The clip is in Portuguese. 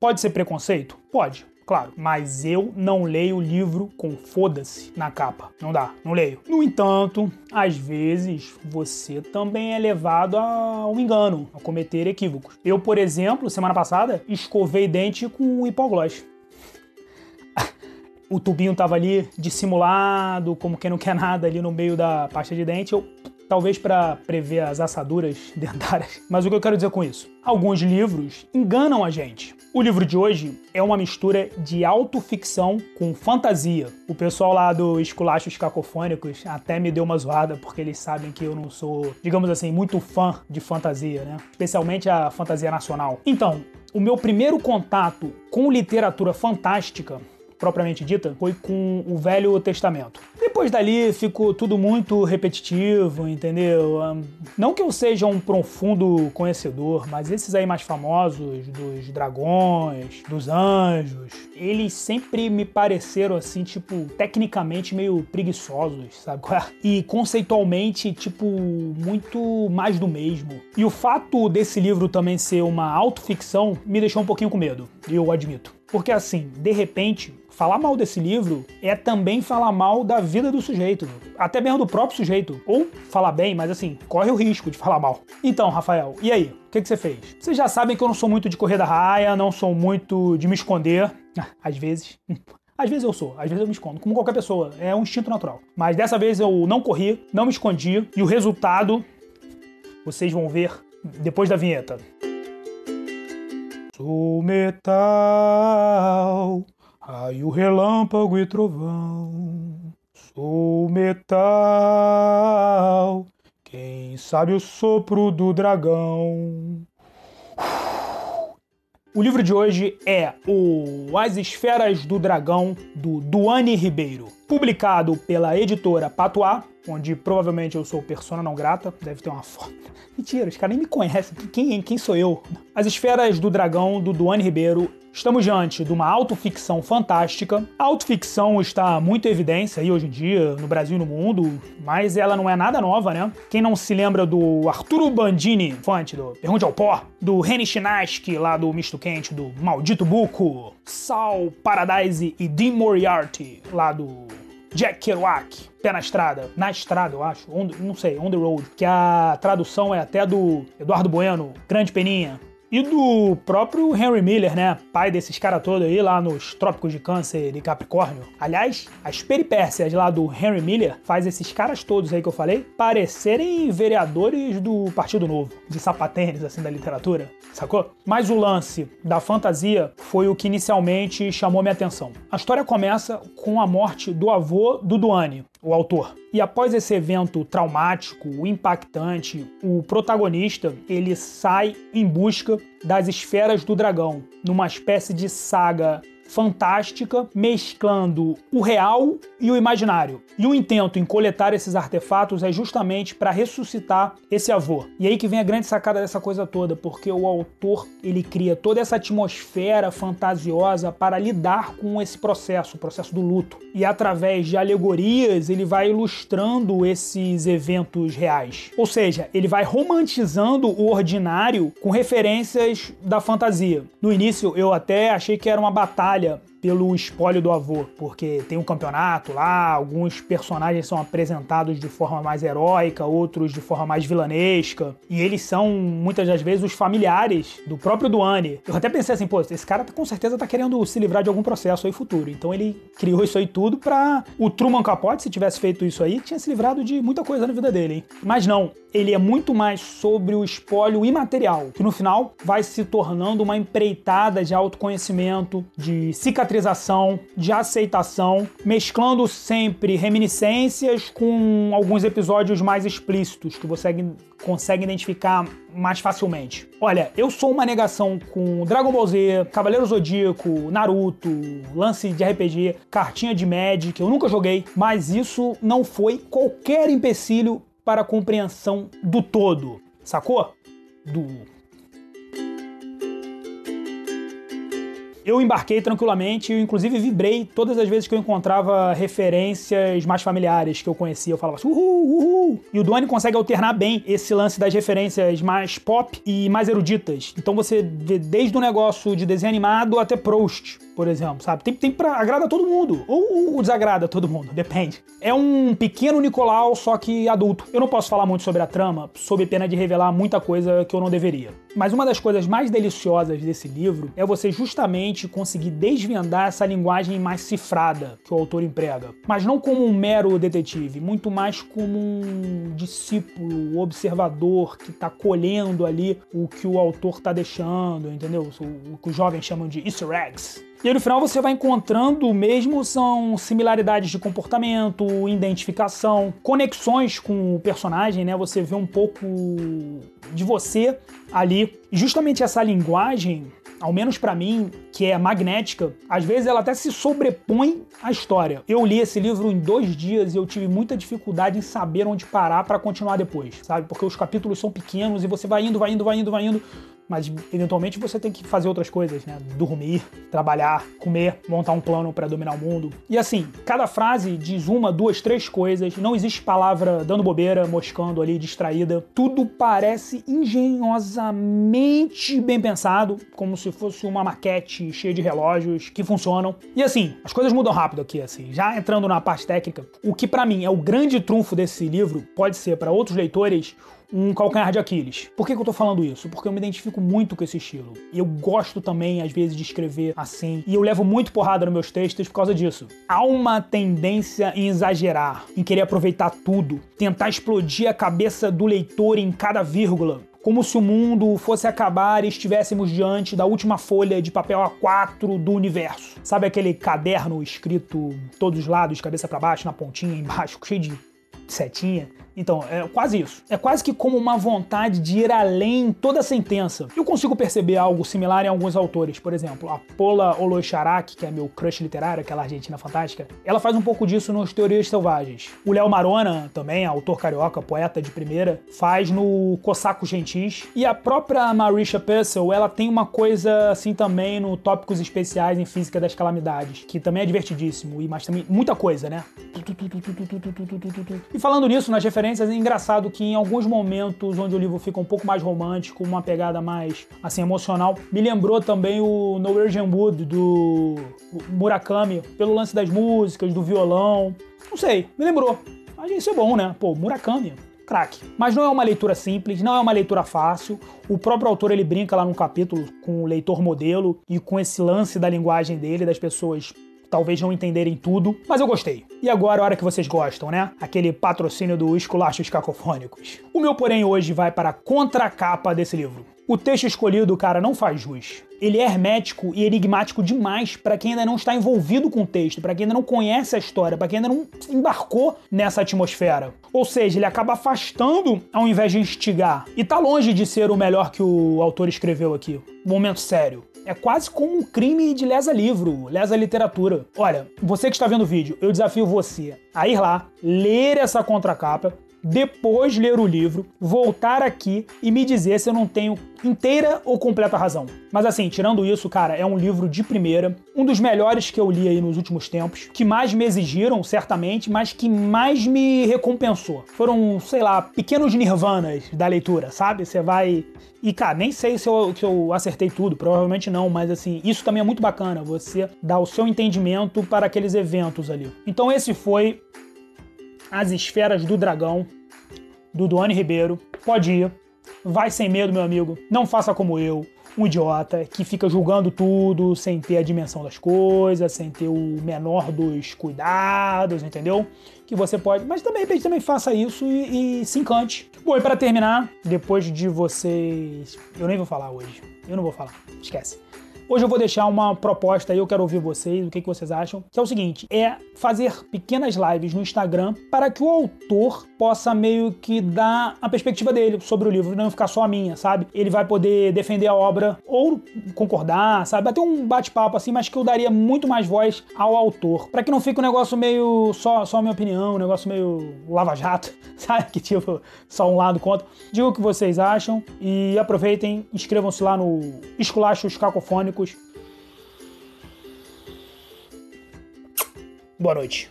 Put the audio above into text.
Pode ser preconceito? Pode. Claro, mas eu não leio o livro com foda-se na capa. Não dá, não leio. No entanto, às vezes você também é levado a um engano, a cometer equívocos. Eu, por exemplo, semana passada, escovei dente com hipogloss. O tubinho tava ali dissimulado, como quem não quer nada ali no meio da pasta de dente. Talvez para prever as assaduras dentárias. Mas o que eu quero dizer com isso? Alguns livros enganam a gente. O livro de hoje é uma mistura de autoficção com fantasia. O pessoal lá do Esculachos Cacofônicos até me deu uma zoada, porque eles sabem que eu não sou, digamos assim, muito fã de fantasia, né? Especialmente a fantasia nacional. Então, o meu primeiro contato com literatura fantástica, propriamente dita, foi com o Velho Testamento. Depois dali ficou tudo muito repetitivo, entendeu? Não que eu seja um profundo conhecedor, mas esses aí mais famosos, dos dragões, dos anjos, eles sempre me pareceram assim, tipo, tecnicamente meio preguiçosos, sabe? E conceitualmente, tipo, muito mais do mesmo. E o fato desse livro também ser uma autoficção me deixou um pouquinho com medo, eu admito. Porque assim, de repente, falar mal desse livro é também falar mal da vida do sujeito, até mesmo do próprio sujeito. Ou falar bem, mas assim, corre o risco de falar mal. Então, Rafael, e aí? O que você fez? Vocês já sabem que eu não sou muito de correr da raia, não sou muito de me esconder. Às vezes. Às vezes eu sou, às vezes eu me escondo, como qualquer pessoa, é um instinto natural. Mas dessa vez eu não corri, não me escondi, e o resultado vocês vão ver depois da vinheta. Sou metal, raio, relâmpago e trovão. Sou metal, quem sabe o sopro do dragão. O livro de hoje é o As Esferas do Dragão, do Duane Ribeiro, publicado pela editora Patois, onde provavelmente eu sou persona não grata, deve ter uma foto. Mentira, os caras nem me conhecem, quem sou eu? As Esferas do Dragão, do Duane Ribeiro. Estamos diante de uma autoficção fantástica. A autoficção está muito em evidência aí hoje em dia, no Brasil e no mundo, mas ela não é nada nova, né? Quem não se lembra do Arturo Bandini, fonte do Pergunte ao Pó, do Reni Chinaski, lá do Misto Quente, do Maldito Buco, Saul Paradise e Dean Moriarty, lá do Jack Kerouac, Pé na Estrada, eu acho, não sei, On the Road, que a tradução é até do Eduardo Bueno, Grande Peninha, e do próprio Henry Miller, né? Pai desses caras todos aí lá nos Trópicos de Câncer e Capricórnio. Aliás, as peripécias lá do Henry Miller faz esses caras todos aí que eu falei parecerem vereadores do Partido Novo, de sapatênis, assim, da literatura, sacou? Mas o lance da fantasia foi o que inicialmente chamou minha atenção. A história começa com a morte do avô do Duane, o autor. E após esse evento traumático, impactante, o protagonista, ele sai em busca das esferas do dragão, numa espécie de saga fantástica, mesclando o real e o imaginário. E o intento em coletar esses artefatos é justamente para ressuscitar esse avô. E aí que vem a grande sacada dessa coisa toda, porque o autor, ele cria toda essa atmosfera fantasiosa para lidar com esse processo, o processo do luto. E através de alegorias, ele vai ilustrando esses eventos reais. Ou seja, ele vai romantizando o ordinário com referências da fantasia. No início, eu até achei que era uma batalha pelo espólio do avô, porque tem um campeonato lá, alguns personagens são apresentados de forma mais heróica, outros de forma mais vilanesca, e eles são, muitas das vezes, os familiares do próprio Duane. Eu até pensei assim, pô, esse cara com certeza tá querendo se livrar de algum processo aí futuro, então ele criou isso aí tudo pra... O Truman Capote, se tivesse feito isso aí, tinha se livrado de muita coisa na vida dele, hein? Mas não, ele é muito mais sobre o espólio imaterial, que no final vai se tornando uma empreitada de autoconhecimento, de cicatrização, de aceitação, mesclando sempre reminiscências com alguns episódios mais explícitos, que você consegue identificar mais facilmente. Olha, eu sou uma negação com Dragon Ball Z, Cavaleiro Zodíaco, Naruto, lance de RPG, cartinha de Magic, eu nunca joguei, mas isso não foi qualquer empecilho para a compreensão do todo, sacou? Eu embarquei tranquilamente, eu inclusive vibrei todas as vezes que eu encontrava referências mais familiares que eu conhecia. Eu falava assim, uhul, uhul. E o Duane consegue alternar bem esse lance das referências mais pop e mais eruditas. Então você vê desde o negócio de desenho animado até Proust, por exemplo, sabe? Tem pra agrada todo mundo, ou desagrada todo mundo, depende. É um pequeno Nicolau, só que adulto. Eu não posso falar muito sobre a trama, sob pena de revelar muita coisa que eu não deveria. Mas uma das coisas mais deliciosas desse livro é você justamente conseguir desvendar essa linguagem mais cifrada que o autor emprega. Mas não como um mero detetive, muito mais como um discípulo, observador que está colhendo ali o que o autor está deixando, entendeu? O que os jovens chamam de easter eggs. E aí no final você vai encontrando mesmo são similaridades de comportamento, identificação, conexões com o personagem, né? Você vê um pouco de você ali. E justamente essa linguagem, ao menos pra mim, que é magnética, às vezes ela até se sobrepõe à história. Eu li esse livro em 2 dias e eu tive muita dificuldade em saber onde parar pra continuar depois, sabe? Porque os capítulos são pequenos e você vai indo, mas eventualmente você tem que fazer outras coisas, né? Dormir, trabalhar, comer, montar um plano para dominar o mundo. E assim, cada frase diz 1, 2, 3 coisas, não existe palavra dando bobeira, moscando ali, distraída. Tudo parece engenhosamente bem pensado, como se fosse uma maquete cheia de relógios que funcionam. E assim, as coisas mudam rápido aqui, assim. Já entrando na parte técnica, o que para mim é o grande trunfo desse livro, pode ser para outros leitores um calcanhar de Aquiles. Por que eu tô falando isso? Porque eu me identifico muito com esse estilo. E eu gosto também, às vezes, de escrever assim. E eu levo muito porrada nos meus textos por causa disso. Há uma tendência em exagerar, em querer aproveitar tudo, tentar explodir a cabeça do leitor em cada vírgula. Como se o mundo fosse acabar e estivéssemos diante da última folha de papel A4 do universo. Sabe aquele caderno escrito todos os lados, cabeça para baixo, na pontinha, embaixo, cheio de setinha? Então, é quase isso. É quase que como uma vontade de ir além toda a sentença. Eu consigo perceber algo similar em alguns autores. Por exemplo, a Paula Olocharak, que é meu crush literário, aquela argentina fantástica, ela faz um pouco disso nos Teorias Selvagens. O Léo Marona, também, autor carioca, poeta de primeira, faz no Cossacos Gentis. E a própria Marisha Pessl, ela tem uma coisa assim também no Tópicos Especiais em Física das Calamidades, que também é divertidíssimo, mas também muita coisa, né? E falando nisso, nas referências, é engraçado que em alguns momentos onde o livro fica um pouco mais romântico, uma pegada mais, assim, emocional, me lembrou também o Norwegian Wood, do Murakami, pelo lance das músicas, do violão. Não sei, me lembrou. Mas isso é bom, né? Pô, Murakami, craque. Mas não é uma leitura simples, não é uma leitura fácil. O próprio autor, ele brinca lá num capítulo com o leitor modelo e com esse lance da linguagem dele, das pessoas talvez não entenderem tudo, mas eu gostei. E agora a hora que vocês gostam, né? Aquele patrocínio do Esculachos Cacofônicos. O meu porém hoje vai para a contracapa desse livro. O texto escolhido, cara, não faz jus. Ele é hermético e enigmático demais para quem ainda não está envolvido com o texto, para quem ainda não conhece a história, para quem ainda não embarcou nessa atmosfera. Ou seja, ele acaba afastando ao invés de instigar. E tá longe de ser o melhor que o autor escreveu aqui. Momento sério. É quase como um crime de lesa livro, lesa literatura. Olha, você que está vendo o vídeo, eu desafio você a ir lá, ler essa contracapa, depois ler o livro, voltar aqui e me dizer se eu não tenho inteira ou completa razão. Mas assim, tirando isso, cara, é um livro de primeira, um dos melhores que eu li aí nos últimos tempos, que mais me exigiram, certamente, mas que mais me recompensou. Foram, sei lá, pequenos nirvanas da leitura, sabe? Você vai... E, cara, nem sei se eu acertei tudo, provavelmente não, mas assim, isso também é muito bacana, você dar o seu entendimento para aqueles eventos ali. Então esse foi As Esferas do Dragão, do Duane Ribeiro. Pode ir, vai sem medo, meu amigo, não faça como eu, um idiota que fica julgando tudo sem ter a dimensão das coisas, sem ter o menor dos cuidados, entendeu? Que você pode, mas também faça isso e se encante. Bom, e para terminar, depois de vocês... Eu nem vou falar hoje, eu não vou falar, esquece. Hoje eu vou deixar uma proposta aí, eu quero ouvir vocês, o que vocês acham, que é o seguinte, é fazer pequenas lives no Instagram para que o autor possa meio que dar a perspectiva dele sobre o livro, não ficar só a minha, sabe? Ele vai poder defender a obra ou concordar, sabe? Bater um bate-papo assim, mas que eu daria muito mais voz ao autor, para que não fique um negócio meio só a minha opinião, um negócio meio lava-jato, sabe? Que tipo, só um lado contra. Diga o que vocês acham e aproveitem, inscrevam-se lá no Esculachos Cacofônicos. Boa noite.